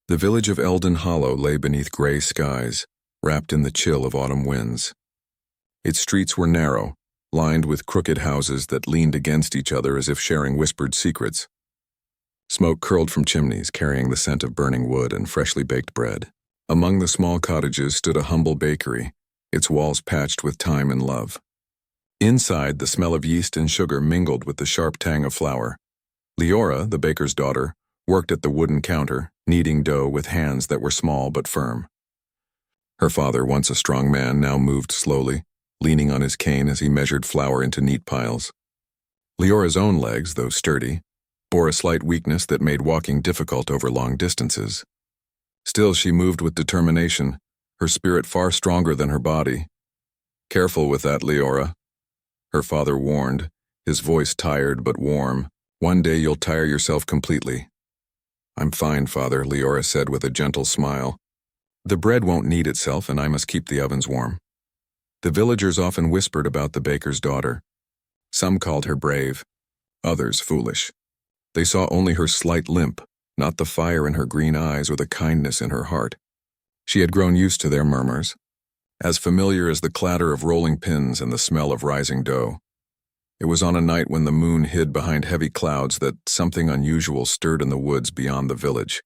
The village of Eldon Hollow lay beneath gray skies, wrapped in the chill of autumn winds. Its streets were narrow, lined with crooked houses that leaned against each other as if sharing whispered secrets. Smoke curled from chimneys, carrying the scent of burning wood and freshly baked bread. Among the small cottages stood a humble bakery, its walls patched with time and love. Inside, the smell of yeast and sugar mingled with the sharp tang of flour. Leora, the baker's daughter, worked at the wooden counter, kneading dough with hands that were small but firm. Her father, once a strong man, now moved slowly, leaning on his cane as he measured flour into neat piles. Leora's own legs, though sturdy, bore a slight weakness that made walking difficult over long distances. Still, she moved with determination, her spirit far stronger than her body. "Careful with that, Leora," her father warned, his voice tired but warm. "One day you'll tire yourself completely." "I'm fine, Father," Leora said with a gentle smile. "The bread won't knead itself, and I must keep the ovens warm." The villagers often whispered about the baker's daughter. Some called her brave, others foolish. They saw only her slight limp, not the fire in her green eyes or the kindness in her heart. She had grown used to their murmurs, as familiar as the clatter of rolling pins and the smell of rising dough. It was on a night when the moon hid behind heavy clouds that something unusual stirred in the woods beyond the village.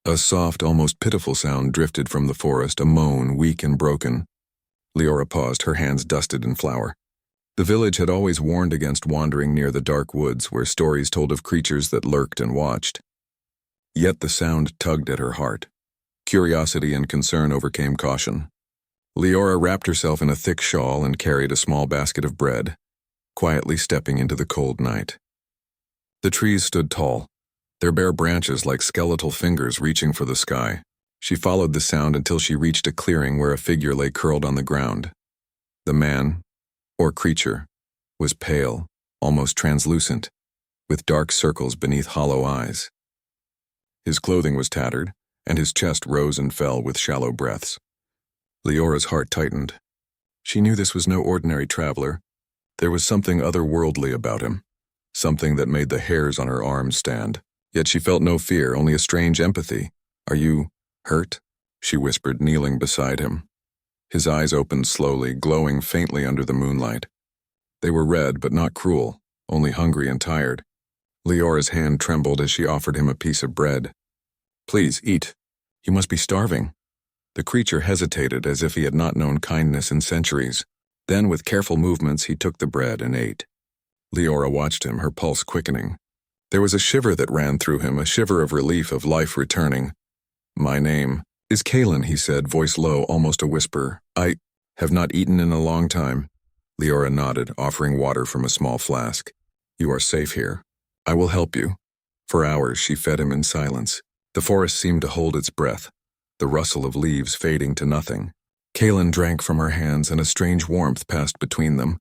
A soft, almost pitiful sound drifted from the forest, a moan, weak and broken. Leora paused, her hands dusted in flour. The village had always warned against wandering near the dark woods where stories told of creatures that lurked and watched. Yet the sound tugged at her heart. Curiosity and concern overcame caution. Leora wrapped herself in a thick shawl and carried a small basket of bread, quietly stepping into the cold night. The trees stood tall, their bare branches like skeletal fingers reaching for the sky. She followed the sound until she reached a clearing where a figure lay curled on the ground. The man, or creature, was pale, almost translucent, with dark circles beneath hollow eyes. His clothing was tattered, and his chest rose and fell with shallow breaths. Leora's heart tightened. She knew this was no ordinary traveler. There was something otherworldly about him, something that made the hairs on her arms stand. Yet she felt no fear, only a strange empathy. "Are you hurt?" she whispered, kneeling beside him. His eyes opened slowly, glowing faintly under the moonlight. They were red, but not cruel, only hungry and tired. Leora's hand trembled as she offered him a piece of bread. "Please, eat. You must be starving." The creature hesitated as if he had not known kindness in centuries. Then, with careful movements, he took the bread and ate. Leora watched him, her pulse quickening. There was a shiver that ran through him, a shiver of relief, of life returning. "My name is Kalen," he said, voice low, almost a whisper. "I have not eaten in a long time." Leora nodded, offering water from a small flask. "You are safe here. I will help you." For hours she fed him in silence. The forest seemed to hold its breath, the rustle of leaves fading to nothing. Kalen drank from her hands, and a strange warmth passed between them,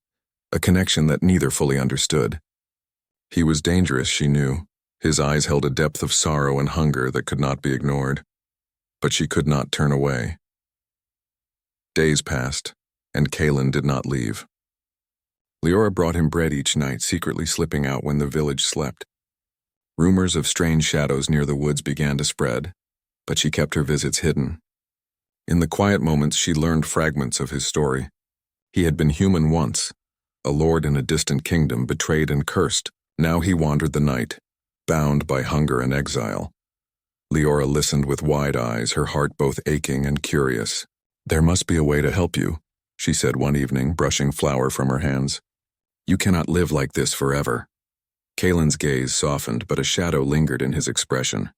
a connection that neither fully understood. He was dangerous, she knew. His eyes held a depth of sorrow and hunger that could not be ignored. But she could not turn away. Days passed, and Kalen did not leave. Leora brought him bread each night, secretly slipping out when the village slept. Rumors of strange shadows near the woods began to spread, but she kept her visits hidden. In the quiet moments, she learned fragments of his story. He had been human once, a lord in a distant kingdom, betrayed and cursed. Now he wandered the night, bound by hunger and exile. Leora listened with wide eyes, her heart both aching and curious. "There must be a way to help you," she said one evening, brushing flour from her hands. "You cannot live like this forever." Kalen's gaze softened, but a shadow lingered in his expression.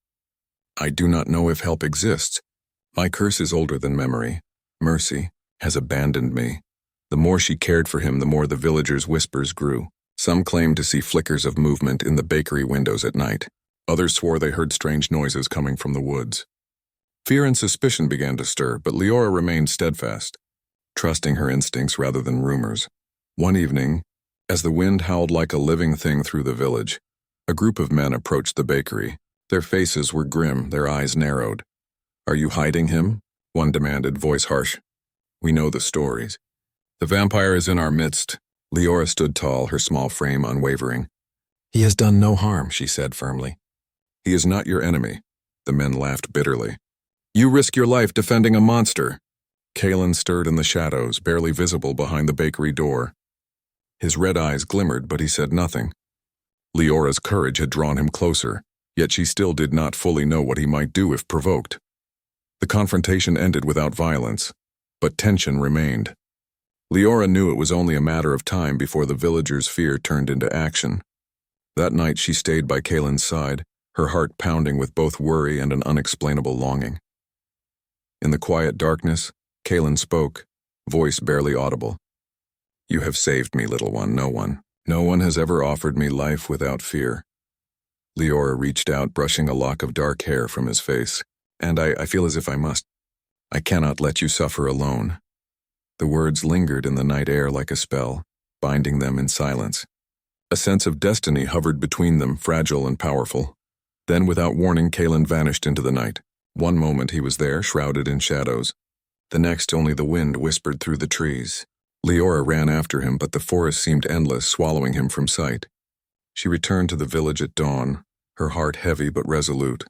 "I do not know if help exists. My curse is older than memory. Mercy has abandoned me." The more she cared for him, the more the villagers' whispers grew. Some claimed to see flickers of movement in the bakery windows at night. Others swore they heard strange noises coming from the woods. Fear and suspicion began to stir, but Leora remained steadfast, trusting her instincts rather than rumors. One evening, as the wind howled like a living thing through the village, a group of men approached the bakery. Their faces were grim, their eyes narrowed. "Are you hiding him?" one demanded, voice harsh. "We know the stories." "The vampire is in our midst." Leora stood tall, her small frame unwavering. "He has done no harm," she said firmly. "He is not your enemy. The men laughed bitterly. You risk your life defending a monster. Kalen stirred in the shadows, barely visible behind the bakery door. His red eyes glimmered, but he said nothing. Leora's courage had drawn him closer, yet she still did not fully know what he might do if provoked. The confrontation ended without violence, but tension remained. Leora knew it was only a matter of time before the villagers' fear turned into action. That night she stayed by Kalen's side, her heart pounding with both worry and an unexplainable longing. In the quiet darkness, Kalen spoke, voice barely audible. You have saved me, little one, no one has ever offered me life without fear. Leora reached out, brushing a lock of dark hair from his face. And I feel as if I cannot let you suffer alone. The words lingered in the night air like a spell, binding them in silence. A sense of destiny hovered between them, fragile and powerful. Then, without warning, Kalen vanished into the night. One moment he was there, shrouded in shadows. The next, only the wind whispered through the trees. Leora ran after him, but the forest seemed endless, swallowing him from sight. She returned to the village at dawn, her heart heavy but resolute.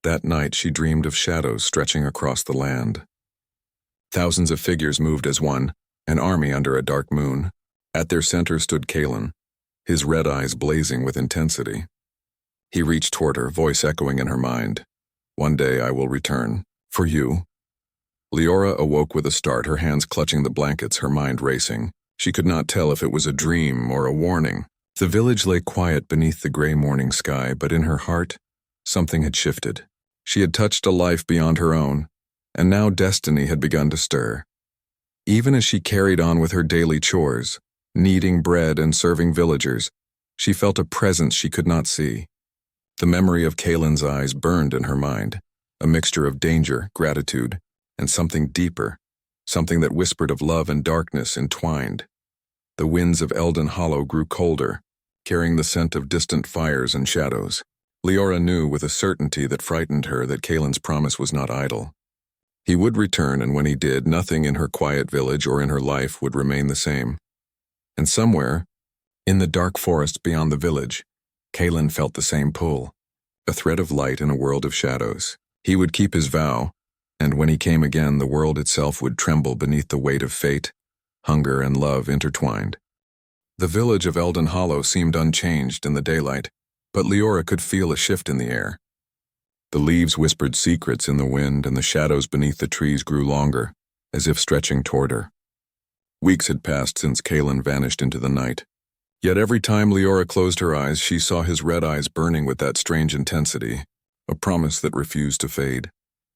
That night she dreamed of shadows stretching across the land. Thousands of figures moved as one, an army under a dark moon. At their center stood Kalen, his red eyes blazing with intensity. He reached toward her, voice echoing in her mind. One day I will return. For you. Leora awoke with a start, her hands clutching the blankets, her mind racing. She could not tell if it was a dream or a warning. The village lay quiet beneath the gray morning sky, but in her heart, something had shifted. She had touched a life beyond her own, and now destiny had begun to stir. Even as she carried on with her daily chores, kneading bread and serving villagers, she felt a presence she could not see. The memory of Kalen's eyes burned in her mind, a mixture of danger, gratitude, and something deeper, something that whispered of love and darkness entwined. The winds of Eldon Hollow grew colder, carrying the scent of distant fires and shadows. Leora knew with a certainty that frightened her that Kalen's promise was not idle. He would return, and when he did, nothing in her quiet village or in her life would remain the same. And somewhere, in the dark forest beyond the village, Kalen felt the same pull, a thread of light in a world of shadows. He would keep his vow, and when he came again, the world itself would tremble beneath the weight of fate, hunger, and love intertwined. The village of Eldon Hollow seemed unchanged in the daylight, but Leora could feel a shift in the air. The leaves whispered secrets in the wind, and the shadows beneath the trees grew longer, as if stretching toward her. Weeks had passed since Kalen vanished into the night. Yet every time Leora closed her eyes, she saw his red eyes burning with that strange intensity, a promise that refused to fade.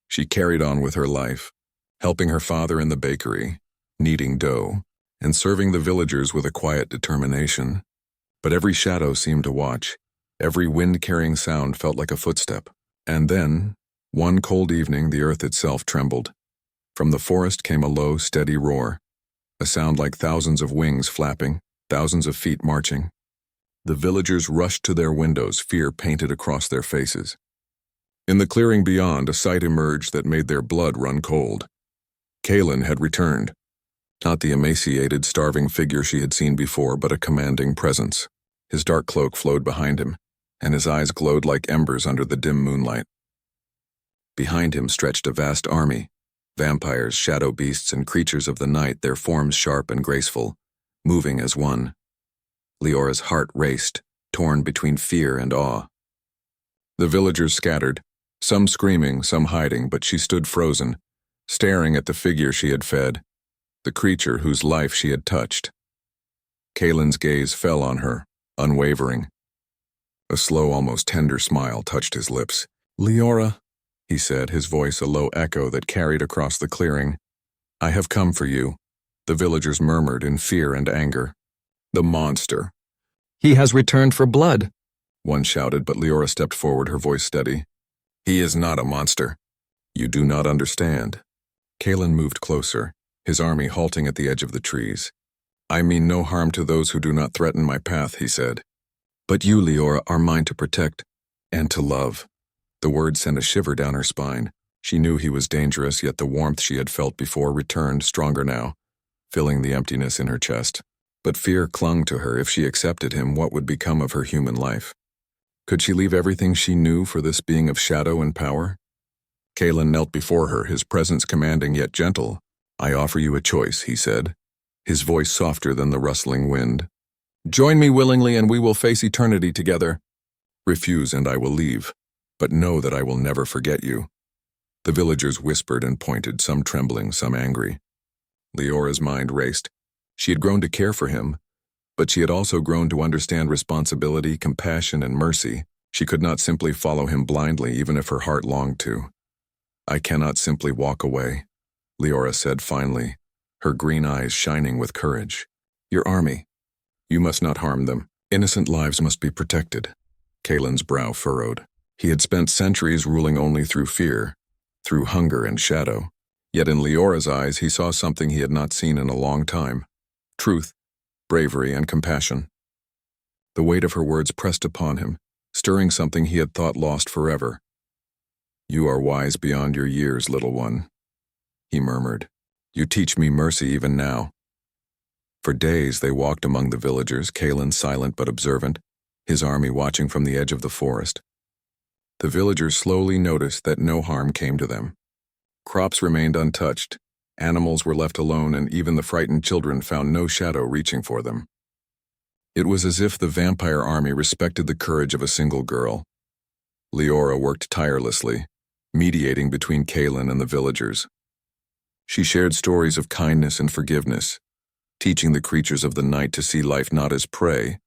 She carried on with her life, helping her father in the bakery, kneading dough, and serving the villagers with a quiet determination. But every shadow seemed to watch. Every wind-carrying sound felt like a footstep. And then, one cold evening, the earth itself trembled. From the forest came a low, steady roar, a sound like thousands of wings flapping, thousands of feet marching. The villagers rushed to their windows, fear painted across their faces. In the clearing beyond, a sight emerged that made their blood run cold. Kalen had returned. Not the emaciated, starving figure she had seen before, but a commanding presence. His dark cloak flowed behind him, and his eyes glowed like embers under the dim moonlight. Behind him stretched a vast army, vampires, shadow beasts, and creatures of the night, their forms sharp and graceful, moving as one. Leora's heart raced, torn between fear and awe. The villagers scattered, some screaming, some hiding, but she stood frozen, staring at the figure she had fed, the creature whose life she had touched. Kalen's gaze fell on her, unwavering. A slow, almost tender smile touched his lips. "Leora," he said, his voice a low echo that carried across the clearing. "I have come for you," the villagers murmured in fear and anger. "The monster." "He has returned for blood," one shouted, but Leora stepped forward, her voice steady. "He is not a monster. You do not understand." Kalen moved closer, his army halting at the edge of the trees. "I mean no harm to those who do not threaten my path," he said. "But you, Leora, are mine to protect and to love." The words sent a shiver down her spine. She knew he was dangerous, yet the warmth she had felt before returned, stronger now, filling the emptiness in her chest. But fear clung to her. If she accepted him, what would become of her human life? Could she leave everything she knew for this being of shadow and power? Kalen knelt before her, his presence commanding yet gentle. "I offer you a choice," he said, his voice softer than the rustling wind. "Join me willingly and we will face eternity together. Refuse and I will leave, but know that I will never forget you." The villagers whispered and pointed, some trembling, some angry. Leora's mind raced. She had grown to care for him, but she had also grown to understand responsibility, compassion, and mercy. She could not simply follow him blindly, even if her heart longed to. "I cannot simply walk away," Leora said finally, her green eyes shining with courage. "Your army. You must not harm them. Innocent lives must be protected." Kalen's brow furrowed. He had spent centuries ruling only through fear, through hunger and shadow. Yet in Leora's eyes he saw something he had not seen in a long time. Truth, bravery, and compassion. The weight of her words pressed upon him, stirring something he had thought lost forever. "You are wise beyond your years, little one," he murmured. "You teach me mercy even now." For days they walked among the villagers, Kalen silent but observant, his army watching from the edge of the forest. The villagers slowly noticed that no harm came to them. Crops remained untouched, animals were left alone, and even the frightened children found no shadow reaching for them. It was as if the vampire army respected the courage of a single girl. Leora worked tirelessly, mediating between Kalen and the villagers. She shared stories of kindness and forgiveness, teaching the creatures of the night to see life not as prey,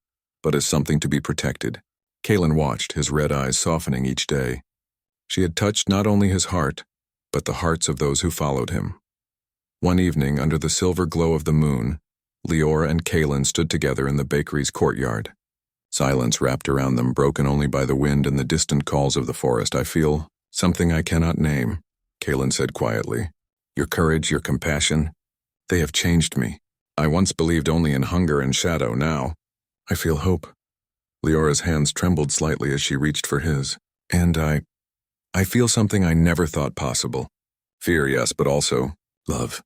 but as something to be protected. Kalen watched, his red eyes softening each day. She had touched not only his heart, but the hearts of those who followed him. One evening, under the silver glow of the moon, Leora and Kalen stood together in the bakery's courtyard. Silence wrapped around them, broken only by the wind and the distant calls of the forest. "I feel something I cannot name," Kalen said quietly. "Your courage, your compassion, they have changed me. I once believed only in hunger and shadow. Now, I feel hope." Leora's hands trembled slightly as she reached for his. "And I feel something I never thought possible. Fear, yes, but also love."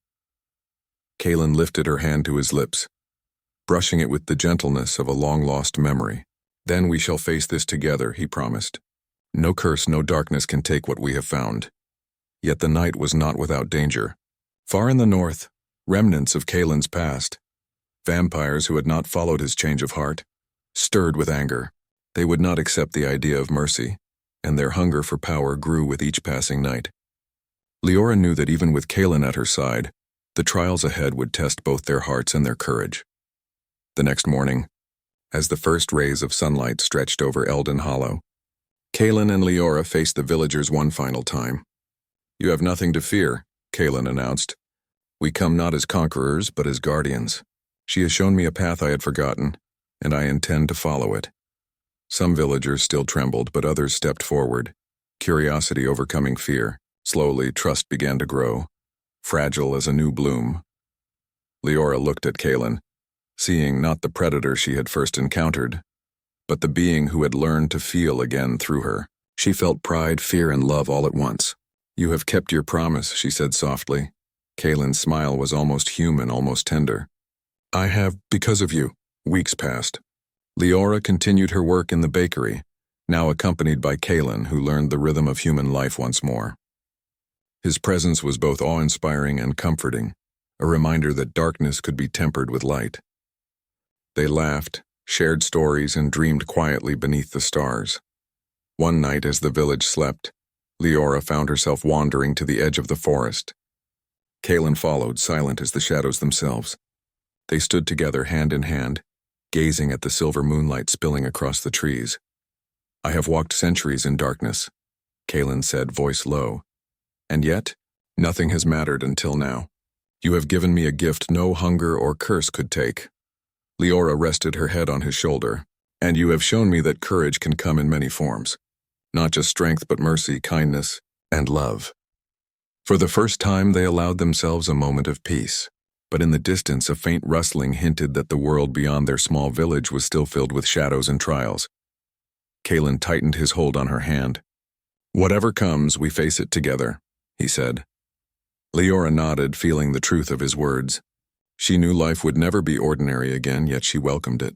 Kalen lifted her hand to his lips, brushing it with the gentleness of a long-lost memory. "Then we shall face this together," he promised. "No curse, no darkness can take what we have found." Yet the night was not without danger. Far in the north, remnants of Kalen's past, vampires who had not followed his change of heart, stirred with anger. They would not accept the idea of mercy, and their hunger for power grew with each passing night. Leora knew that even with Kalen at her side, the trials ahead would test both their hearts and their courage. The next morning, as the first rays of sunlight stretched over Eldon Hollow, Kalen and Leora faced the villagers one final time. "You have nothing to fear," Kalen announced. "We come not as conquerors, but as guardians. She has shown me a path I had forgotten, and I intend to follow it." Some villagers still trembled, but others stepped forward, curiosity overcoming fear. Slowly, trust began to grow, fragile as a new bloom. Leora looked at Kalen, seeing not the predator she had first encountered, but the being who had learned to feel again through her. She felt pride, fear, and love all at once. "You have kept your promise," she said softly. Kalen's smile was almost human, almost tender. "I have because of you." Weeks passed. Leora continued her work in the bakery, now accompanied by Kalen, who learned the rhythm of human life once more. His presence was both awe-inspiring and comforting, a reminder that darkness could be tempered with light. They laughed, shared stories, and dreamed quietly beneath the stars. One night, as the village slept, Leora found herself wandering to the edge of the forest. Kalen followed, silent as the shadows themselves. They stood together, hand in hand, gazing at the silver moonlight spilling across the trees. "I have walked centuries in darkness," Kalen said, voice low. "And yet, nothing has mattered until now. You have given me a gift no hunger or curse could take." Leora rested her head on his shoulder. "And you have shown me that courage can come in many forms. Not just strength, but mercy, kindness, and love." For the first time, they allowed themselves a moment of peace. But in the distance, a faint rustling hinted that the world beyond their small village was still filled with shadows and trials. Kalen tightened his hold on her hand. "Whatever comes, we face it together," he said. Leora nodded, feeling the truth of his words. She knew life would never be ordinary again, yet she welcomed it.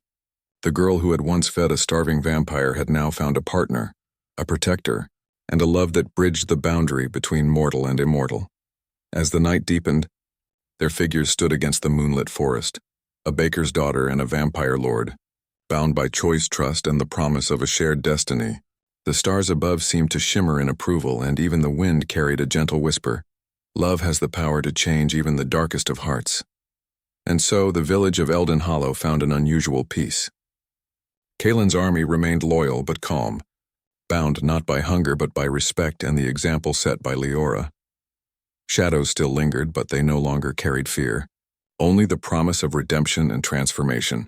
The girl who had once fed a starving vampire had now found a partner, a protector, and a love that bridged the boundary between mortal and immortal. As the night deepened, their figures stood against the moonlit forest, a baker's daughter and a vampire lord, bound by choice, trust, and the promise of a shared destiny. The stars above seemed to shimmer in approval, and even the wind carried a gentle whisper. Love has the power to change even the darkest of hearts. And so the village of Eldon Hollow found an unusual peace. Kaelin's army remained loyal but calm, bound not by hunger but by respect and the example set by Leora. Shadows still lingered, but they no longer carried fear, only the promise of redemption and transformation.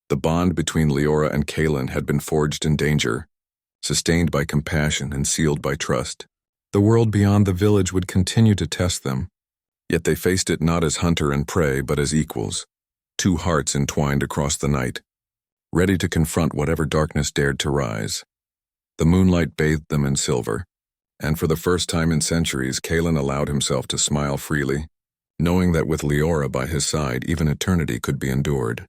The bond between Leora and Kaelin had been forged in danger, sustained by compassion and sealed by trust. The world beyond the village would continue to test them, yet they faced it not as hunter and prey but as equals, two hearts entwined across the night, ready to confront whatever darkness dared to rise. The moonlight bathed them in silver, and for the first time in centuries, Kaelin allowed himself to smile freely, knowing that with Leora by his side, even eternity could be endured.